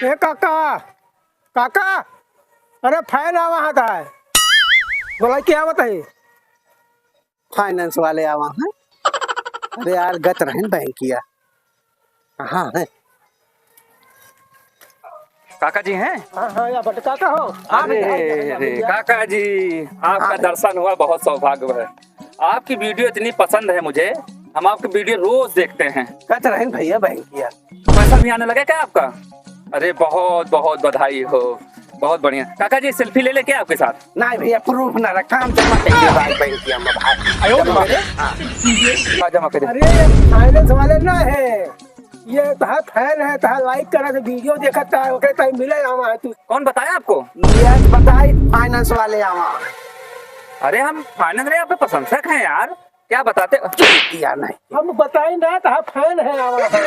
ए काका, काका, अरे फैन आवा था है, बोला क्या बताइए। फाइनेंस वाले आवा हैं। अरे यार गत रहन बैंक किया कहाँ है? काका जी हैं? हाँ हाँ, या बट काका हो। हाँ अरे भैया, अरे भैया। काका जी, आपका दर्शन हुआ, बहुत सौभाग्य है। आपकी वीडियो इतनी पसंद है मुझे, हम आपकी वीडियो रोज देखते हैं। गत रहन भैया बैंक किया। पैसा भी आने लगा क्या आपका? अरे बहुत बहुत बधाई हो, बहुत बढ़िया। काका जी सेल्फी ले ले क्या आपके साथ? नहीं भैया प्रूफ ना रखा, हम जमा करिए बैंक किया में भाई। जमा करे? हाँ, जमा करे। अरे ये फाइनेंस वाले ना है, ये तहा फैन है, तहा लाइक करा तो वीडियो देखता है, ओके टाइम मिले आवा है तू। कौन बताया आपको? लिया बताई फाइनेंस वाले आवा अरे हम फाइनेंस में आपके प्रशंसक हैं यार, क्या बताते? किया नहीं। हम बताई ना, तहा फैन है आवा है।